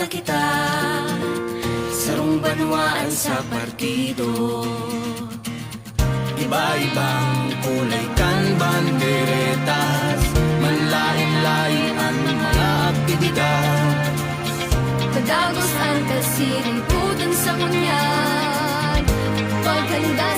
na kita, sarong banwaan sa partido. Iba-ibang kulay kan banderetas, manlain-lain ang mga aktibidad. Padagos ang kasiliputan sa kunyan, paghanda